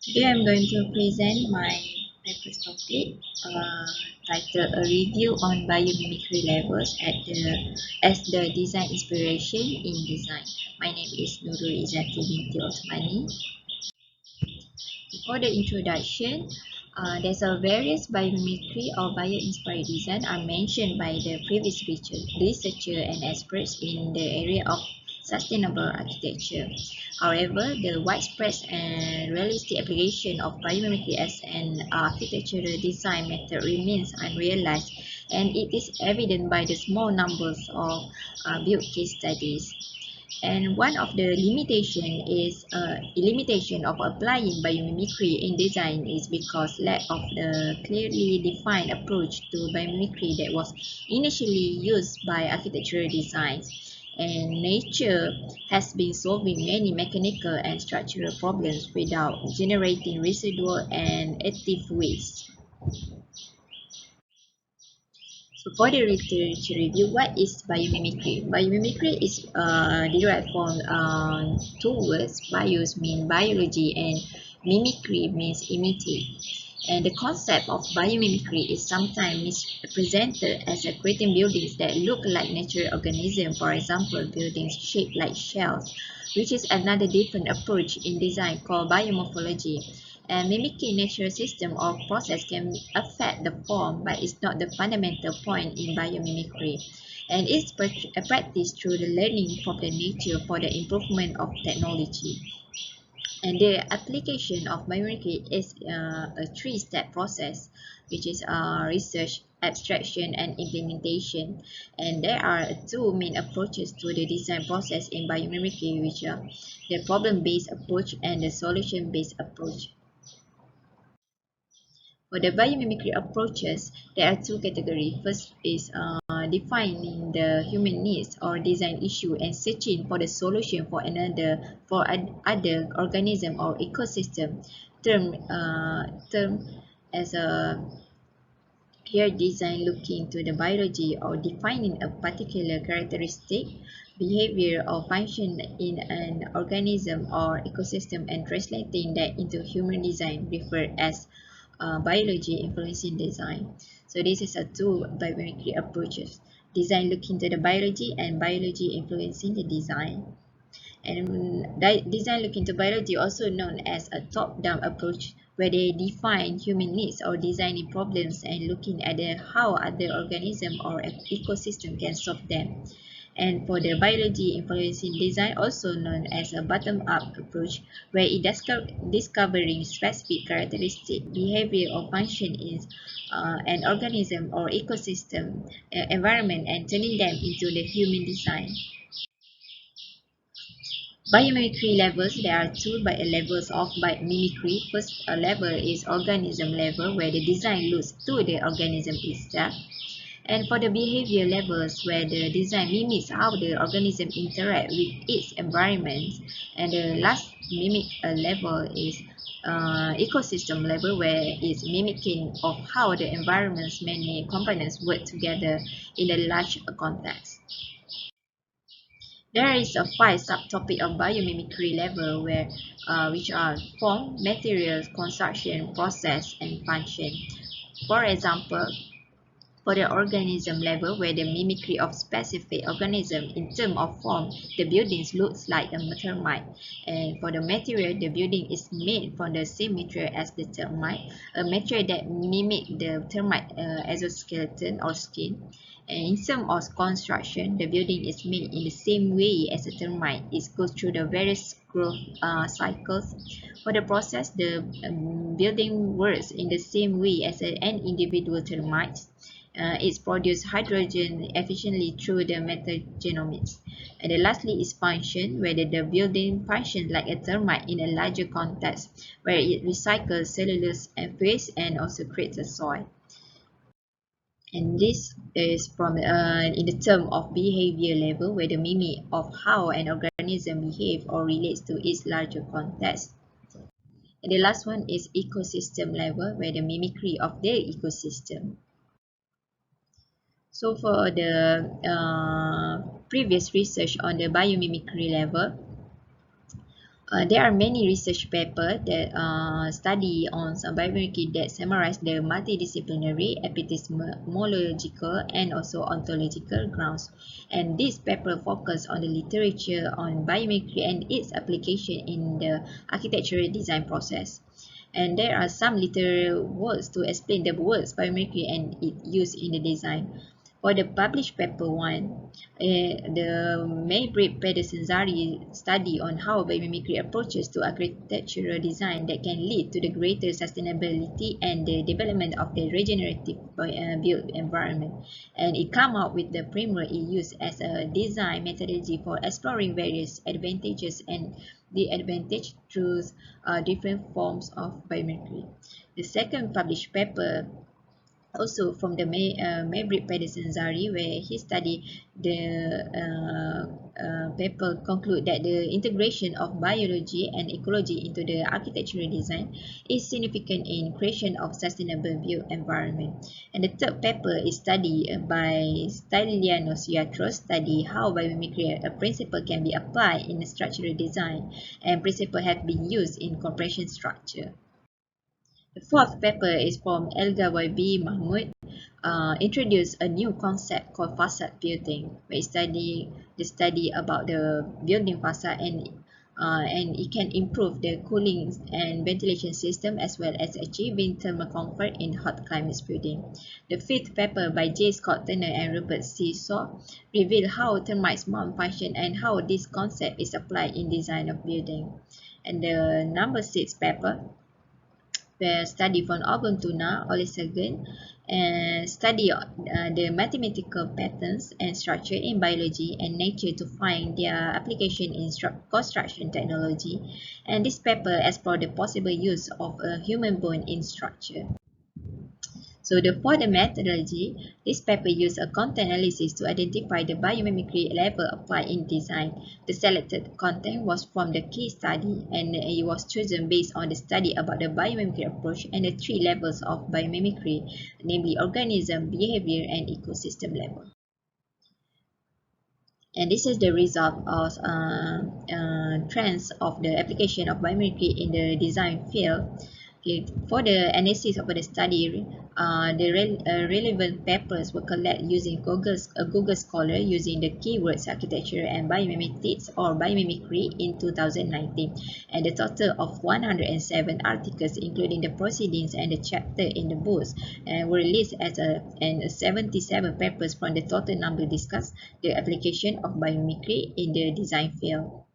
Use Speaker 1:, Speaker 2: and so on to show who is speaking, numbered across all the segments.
Speaker 1: Today I'm going to present my paper's topic titled A Review on Biomimicry Levels as the Design Inspiration in Design. My name is Nurul Izzati binti Othmani. Before the introduction, there's a various biomimicry or bio-inspired design are mentioned by the previous researcher and experts in the area of sustainable architecture. However, the widespread and realistic application of biomimicry as an architectural design method remains unrealized, and it is evident by the small numbers of built case studies. And one of the limitation of applying biomimicry in design is because lack of the clearly defined approach to biomimicry that was initially used by architectural designs. And nature has been solving many mechanical and structural problems without generating residual and active waste. So for the literature review, what is biomimicry? Biomimicry is derived from two words. Bios means biology and mimicry means imitate. And the concept of biomimicry is sometimes misrepresented as creating buildings that look like natural organisms, for example, buildings shaped like shells, which is another different approach in design called biomorphology. And mimicking natural system or process can affect the form, but it's not the fundamental point in biomimicry. And it's practiced through the learning from the nature for the improvement of technology. And the application of biomimicry is a three-step process, which is research, abstraction, and implementation. And there are two main approaches to the design process in biomimicry, which are the problem-based approach and the solution-based approach. For the biomimicry approaches, there are two categories. First is defining the human needs or design issue and searching for the solution for other organism or ecosystem. Term as a here design looking to the biology or defining a particular characteristic, behavior or function in an organism or ecosystem and translating that into human design referred as biology influencing design. So this is a two biomimicry approaches. Design looking to the biology and biology influencing the design. And design looking to biology, also known as a top-down approach, where they define human needs or designing problems and looking at how other organism or ecosystem can solve them. And for the biology influencing design, also known as a bottom-up approach, where it discovering specific characteristic, behavior or function in an organism or ecosystem environment and turning them into the human design. Biomimicry levels, there are two levels of mimicry. First level is organism level, where the design looks to the organism itself. And for the behavior levels, where the design mimics how the organism interact with its environment. And the last mimic level is ecosystem level, where it's mimicking of how the environment's many components work together in a large context. There is a five subtopic of biomimicry level which are form, materials, construction, process, and function. For example, for the organism level, where the mimicry of specific organism in terms of form, the buildings looks like a termite. And for the material, the building is made from the same material as the termite, a material that mimic the termite exoskeleton or skin. And in terms of construction, the building is made in the same way as a termite. It goes through the various growth cycles. For the process, the building works in the same way as an individual termite. It's produced hydrogen efficiently through the metagenomics. And then lastly is function, where the building functions like a termite in a larger context, where it recycles cellulose and waste and also creates a soil. And this is from in the term of behavior level, where the mimic of how an organism behaves or relates to its larger context. And the last one is ecosystem level, where the mimicry of the ecosystem. So for the previous research on the biomimicry level, There are many research papers that study on some biomimicry that summarize the multidisciplinary, epistemological, and also ontological grounds. And this paper focus on the literature on biomimicry and its application in the architectural design process. And there are some literary words to explain the words biomimicry and its use in the design. For the published paper 1, the Maybrick Pedersenzari study on how biomimicry approaches to architectural design that can lead to the greater sustainability and the development of the regenerative built environment. And it came out with the framework it used as a design methodology for exploring various advantages and the advantage through different forms of biomimicry. The second published paper also from the Maybrick Pedersenzari, where he studied the paper conclude that the integration of biology and ecology into the architectural design is significant in creation of sustainable built environment. And the third paper is studied by Stylianos Iatros, study how biomimicry principle can be applied in structural design, and principle have been used in compression structure. The fourth paper is from Elga YB Mahmud, introduced a new concept called facade building, where the study about the building facade and it can improve the cooling and ventilation system as well as achieving thermal comfort in hot climates building. The fifth paper by J. Scott Turner and Robert C. Saw reveal how termites malfunction and how this concept is applied in design of building. And the number 6 paper, where study from Tuna, Olesagan, and study the mathematical patterns and structure in biology and nature to find their application in construction technology. And this paper explored the possible use of a human bone in structure. So for the methodology, this paper used a content analysis to identify the biomimicry level applied in design. The selected content was from the case study, and it was chosen based on the study about the biomimicry approach and the 3 levels of biomimicry, namely organism, behavior, and ecosystem level. And this is the result of trends of the application of biomimicry in the design field. Okay, for the analysis of the study, the relevant papers were collected using Google Scholar using the keywords architecture and biomimetics or biomimicry in 2019, and the total of 107 articles, including the proceedings and the chapter in the books, were released as and 77 papers from the total number discussed the application of biomimicry in the design field.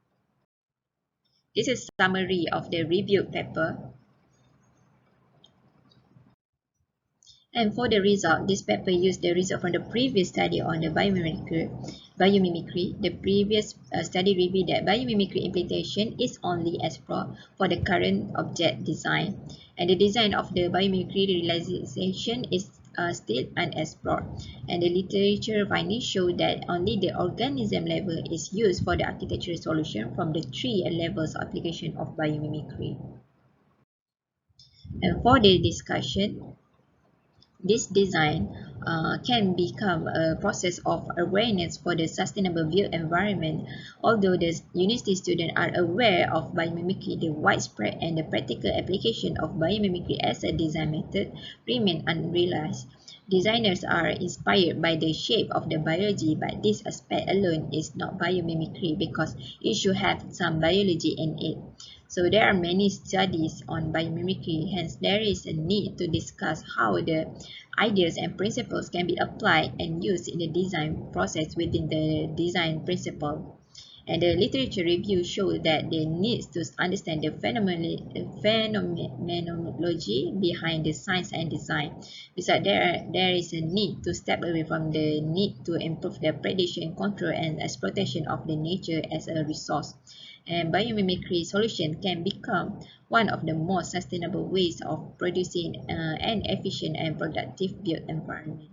Speaker 1: This is a summary of the reviewed paper. And for the result, this paper used the result from the previous study on the biomimicry. The previous study revealed that biomimicry implementation is only explored for the current object design, and the design of the biomimicry realization is still unexplored. And the literature findings show that only the organism level is used for the architectural solution from the 3 levels of application of biomimicry. And for the discussion, this design can become a process of awareness for the sustainable built environment. Although the university students are aware of biomimicry, the widespread and the practical application of biomimicry as a design method remain unrealized. Designers are inspired by the shape of the biology, but this aspect alone is not biomimicry because it should have some biology in it. So there are many studies on biomimicry, hence there is a need to discuss how the ideas and principles can be applied and used in the design process within the design principle. And the literature review shows that they need to understand the phenomenology behind the science and design. Besides, there is a need to step away from the need to improve the predation, control, and exploitation of the nature as a resource. And biomimicry solution can become one of the most sustainable ways of producing an efficient and productive built environment.